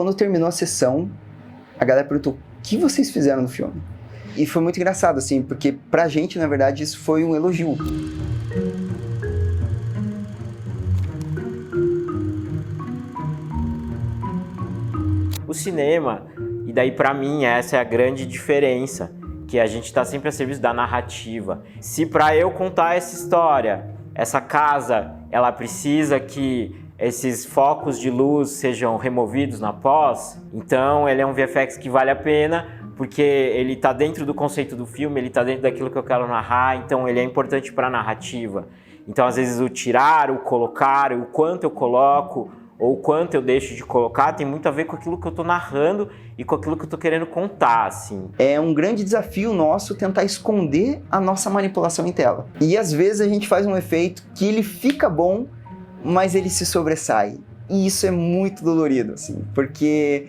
quando terminou a sessão, a galera perguntou: o que vocês fizeram no filme? E foi muito engraçado, assim, porque pra gente, na verdade, isso foi um elogio. O cinema, e daí pra mim essa é a grande diferença, que a gente tá sempre a serviço da narrativa. Se pra eu contar essa história, essa casa, ela precisa que esses focos de luz sejam removidos na pós, então ele é um VFX que vale a pena, porque ele tá dentro do conceito do filme, ele tá dentro daquilo que eu quero narrar, então ele é importante pra narrativa. Então às vezes o tirar, o colocar, o quanto eu coloco, ou quanto eu deixo de colocar, tem muito a ver com aquilo que eu tô narrando e com aquilo que eu tô querendo contar, assim. É um grande desafio nosso tentar esconder a nossa manipulação em tela. E às vezes a gente faz um efeito que ele fica bom, mas ele se sobressai. E isso é muito dolorido, assim, porque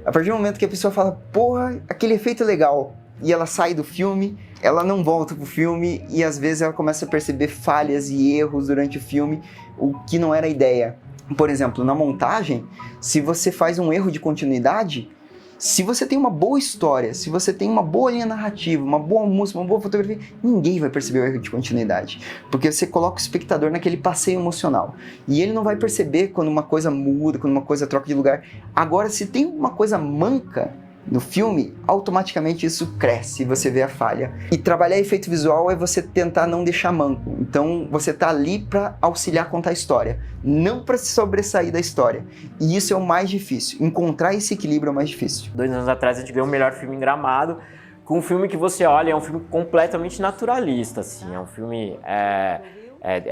a partir do momento que a pessoa fala: porra, aquele efeito é legal, e ela sai do filme, ela não volta pro filme, e às vezes ela começa a perceber falhas e erros durante o filme, o que não era a ideia. Por exemplo, na montagem, se você faz um erro de continuidade, se você tem uma boa história, se você tem uma boa linha narrativa, uma boa música, uma boa fotografia, ninguém vai perceber o erro de continuidade, porque você coloca o espectador naquele passeio emocional, e ele não vai perceber quando uma coisa muda, quando uma coisa troca de lugar. Agora, se tem uma coisa manca no filme, automaticamente isso cresce e você vê a falha. E trabalhar efeito visual é você tentar não deixar manco. Então você tá ali para auxiliar a contar a história, não para se sobressair da história. E isso é o mais difícil. Encontrar esse equilíbrio é o mais difícil. 2 anos atrás a gente ganhou o melhor filme em Gramado, com um filme que você olha, é um filme completamente naturalista, assim. É um filme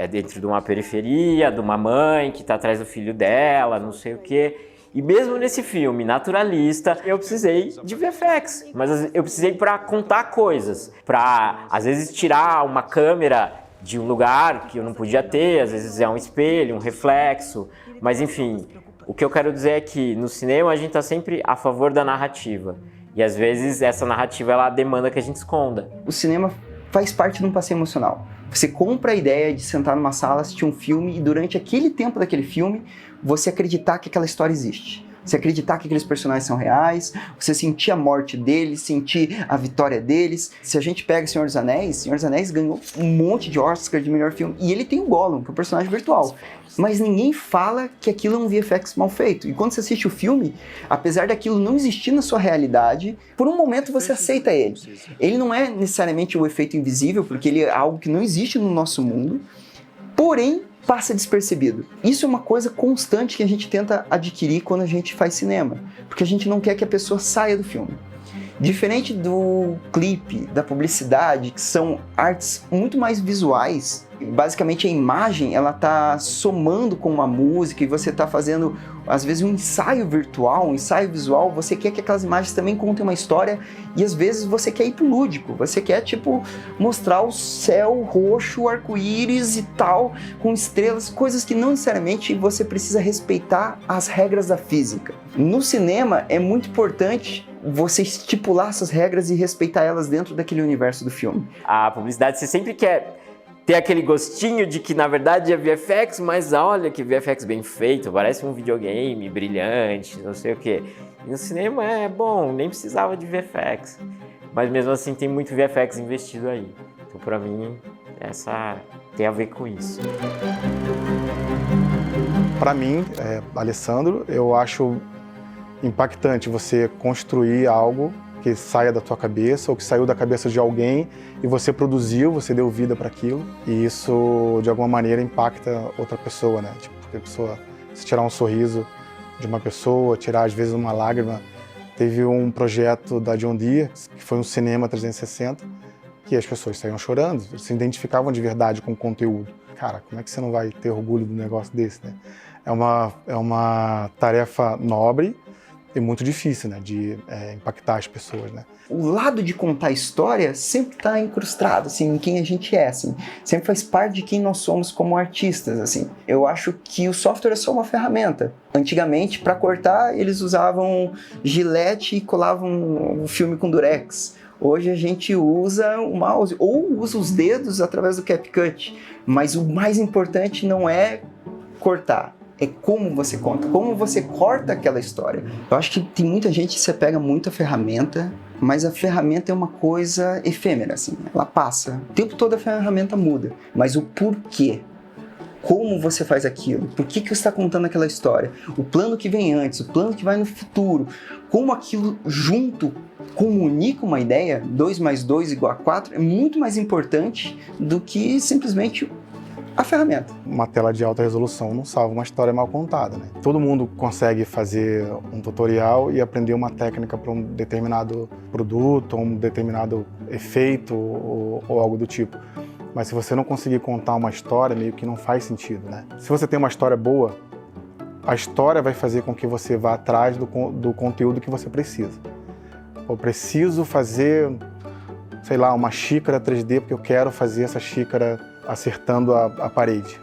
dentro de uma periferia, de uma mãe que tá atrás do filho dela, não sei o quê. E mesmo nesse filme naturalista, eu precisei de VFX, mas eu precisei para contar coisas, para às vezes tirar uma câmera de um lugar que eu não podia ter, às vezes é um espelho, um reflexo, mas enfim, o que eu quero dizer é que no cinema a gente está sempre a favor da narrativa, e às vezes essa narrativa ela demanda que a gente esconda. O cinema faz parte de um passeio emocional. Você compra a ideia de sentar numa sala, assistir um filme e durante aquele tempo daquele filme, você acreditar que aquela história existe. Você acreditar que aqueles personagens são reais, você sentir a morte deles, sentir a vitória deles. Se a gente pega Senhor dos Anéis ganhou um monte de Oscar de melhor filme. E ele tem o Gollum, que é um personagem virtual. Mas ninguém fala que aquilo é um VFX mal feito. E quando você assiste o filme, apesar daquilo não existir na sua realidade, por um momento você aceita ele. Ele não é necessariamente o efeito invisível, porque ele é algo que não existe no nosso mundo, porém passa despercebido. Isso é uma coisa constante que a gente tenta adquirir quando a gente faz cinema, porque a gente não quer que a pessoa saia do filme. Diferente do clipe, da publicidade, que são artes muito mais visuais, basicamente a imagem ela tá somando com uma música e você tá fazendo às vezes um ensaio virtual, um ensaio visual, você quer que aquelas imagens também contem uma história e às vezes você quer ir pro lúdico, você quer tipo mostrar o céu roxo, arco-íris e tal, com estrelas, coisas que não necessariamente você precisa respeitar as regras da física. No cinema é muito importante você estipular essas regras e respeitar elas dentro daquele universo do filme. A publicidade você sempre quer ter aquele gostinho de que na verdade é VFX, mas olha que VFX bem feito, parece um videogame brilhante, não sei o quê. E no cinema é bom, nem precisava de VFX. Mas mesmo assim tem muito VFX investido aí. Então pra mim, essa tem a ver com isso. Para mim, Alessandro, eu acho impactante você construir algo que saia da tua cabeça ou que saiu da cabeça de alguém e você produziu, você deu vida para aquilo e isso de alguma maneira impacta outra pessoa, né? Tipo, porque a pessoa, se tirar um sorriso de uma pessoa, tirar às vezes uma lágrima. Teve um projeto da John Deere, que foi um cinema 360, que as pessoas saíam chorando, se identificavam de verdade com o conteúdo. Cara, como é que você não vai ter orgulho de um negócio desse, né? É uma tarefa nobre e muito difícil, né, de impactar as pessoas, né? O lado de contar história sempre está incrustado, assim, em quem a gente é, assim. Sempre faz parte de quem nós somos como artistas, assim. Eu acho que o software é só uma ferramenta. Antigamente, para cortar, eles usavam gilete e colavam o filme com durex. Hoje a gente usa o mouse ou usa os dedos através do CapCut. Mas o mais importante não é cortar. é como você conta, como você corta aquela história. Eu acho que tem muita gente que você pega muita ferramenta, mas a ferramenta é uma coisa efêmera, assim, ela passa. O tempo todo a ferramenta muda, mas o porquê, como você faz aquilo, por que você está contando aquela história, o plano que vem antes, o plano que vai no futuro, como aquilo junto comunica uma ideia, 2 mais 2 igual a 4, é muito mais importante do que simplesmente a ferramenta. Uma tela de alta resolução não salva uma história mal contada, né? Todo mundo consegue fazer um tutorial e aprender uma técnica para um determinado produto, ou um determinado efeito ou algo do tipo. Mas se você não conseguir contar uma história, meio que não faz sentido, né? Se você tem uma história boa, a história vai fazer com que você vá atrás do conteúdo que você precisa. Eu preciso fazer, sei lá, uma xícara 3D porque eu quero fazer essa xícara acertando a parede.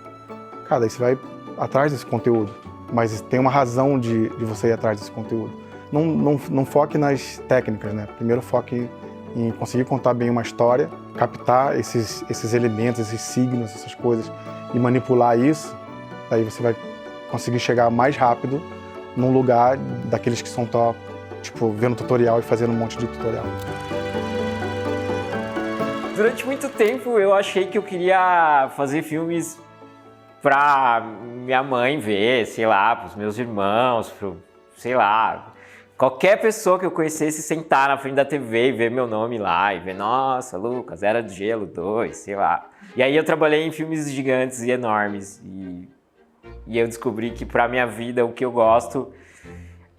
Cara, aí você vai atrás desse conteúdo, mas tem uma razão de você ir atrás desse conteúdo. Não foque nas técnicas, né? Primeiro foque em conseguir contar bem uma história, captar esses elementos, esses signos, essas coisas e manipular isso, daí você vai conseguir chegar mais rápido num lugar daqueles que são top, tipo, vendo tutorial e fazendo um monte de tutorial. Durante muito tempo eu achei que eu queria fazer filmes pra minha mãe ver, sei lá, pros meus irmãos, sei lá, qualquer pessoa que eu conhecesse sentar na frente da TV e ver meu nome lá e ver, nossa, Lucas, Era de Gelo 2, sei lá. E aí eu trabalhei em filmes gigantes e enormes e eu descobri que pra minha vida o que eu gosto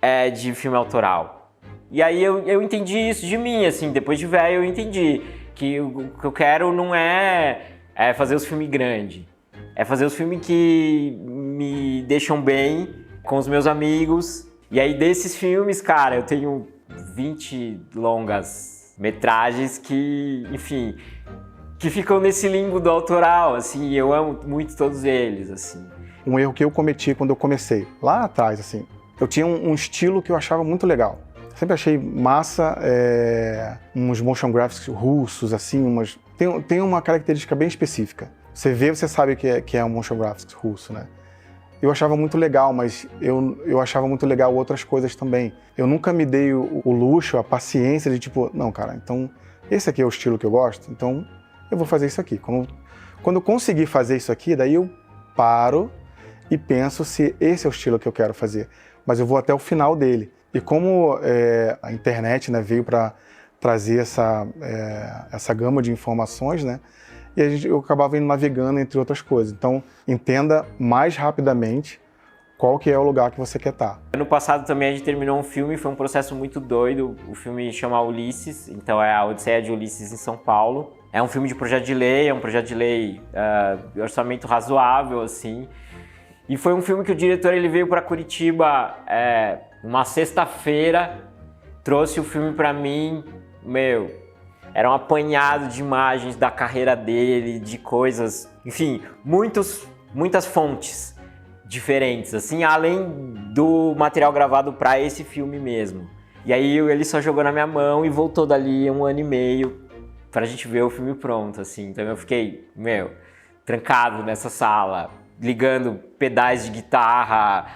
é de filme autoral. E aí eu entendi isso de mim, assim, depois de velho eu entendi que o que eu quero não é fazer os filmes grandes, é fazer os filmes que me deixam bem com os meus amigos. E aí desses filmes, cara, eu tenho 20 longas metragens que, enfim, que ficam nesse limbo do autoral, assim, eu amo muito todos eles, assim. Um erro que eu cometi quando eu comecei, lá atrás, assim, eu tinha um estilo que eu achava muito legal. Sempre achei massa, uns motion graphics russos, assim, tem uma característica bem específica. Você vê, você sabe que é um motion graphics russo, né? Eu achava muito legal, mas eu achava muito legal outras coisas também. Eu nunca me dei o luxo, a paciência de tipo, não, cara, então esse aqui é o estilo que eu gosto, então eu vou fazer isso aqui. Quando eu conseguir fazer isso aqui, daí eu paro e penso se esse é o estilo que eu quero fazer. Mas eu vou até o final dele. E como a internet, né, veio para trazer essa gama de informações, né, e eu acabava indo navegando entre outras coisas. Então, entenda mais rapidamente qual que é o lugar que você quer estar. Ano passado também a gente terminou um filme, foi um processo muito doido. O filme chama Ulisses, então é a Odisseia de Ulisses em São Paulo. É um filme de projeto de lei, é um projeto de lei de orçamento razoável, assim. E foi um filme que o diretor ele veio para Curitiba uma sexta-feira, trouxe o filme para mim, era um apanhado de imagens da carreira dele, de coisas, enfim, muitas fontes diferentes, assim, além do material gravado para esse filme mesmo. E aí ele só jogou na minha mão e voltou dali 1 ano e meio pra gente ver o filme pronto, assim. Então eu fiquei, trancado nessa sala, ligando pedais de guitarra,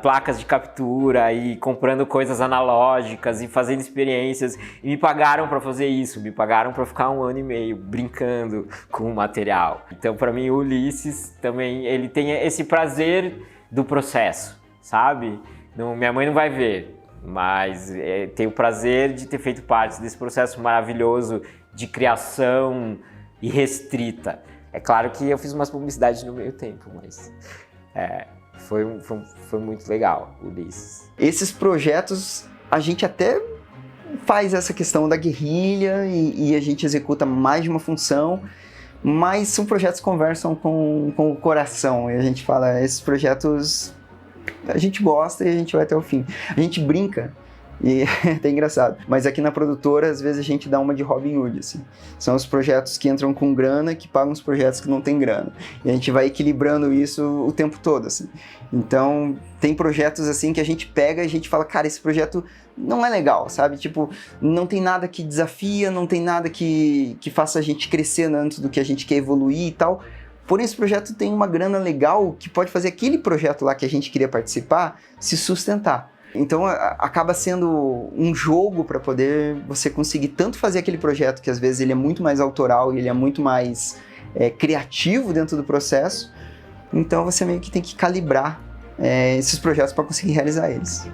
placas de captura e comprando coisas analógicas e fazendo experiências. E me pagaram para fazer isso, me pagaram para ficar 1 ano e meio brincando com o material. Então, para mim, o Ulisses também, ele tem esse prazer do processo, sabe? Minha mãe não vai ver, mas tem o prazer de ter feito parte desse processo maravilhoso de criação irrestrita. É claro que eu fiz umas publicidades no meio tempo, mas foi muito legal, Ulisses. Esses projetos, a gente até faz essa questão da guerrilha e a gente executa mais de uma função, mas são projetos que conversam com o coração. E a gente fala, esses projetos a gente gosta e a gente vai até o fim. A gente brinca. E é até engraçado. Mas aqui na produtora, às vezes a gente dá uma de Robin Hood, assim. São os projetos que entram com grana que pagam os projetos que não tem grana. E a gente vai equilibrando isso o tempo todo, assim. Então, tem projetos assim que a gente pega e a gente fala, cara, esse projeto não é legal, sabe? Tipo, não tem nada que desafia, não tem nada que faça a gente crescer antes do que a gente quer evoluir e tal. porém esse projeto tem uma grana legal que pode fazer aquele projeto lá que a gente queria participar se sustentar. Então acaba sendo um jogo para poder você conseguir tanto fazer aquele projeto que às vezes ele é muito mais autoral e ele é muito mais criativo dentro do processo. Então você meio que tem que calibrar esses projetos para conseguir realizar eles.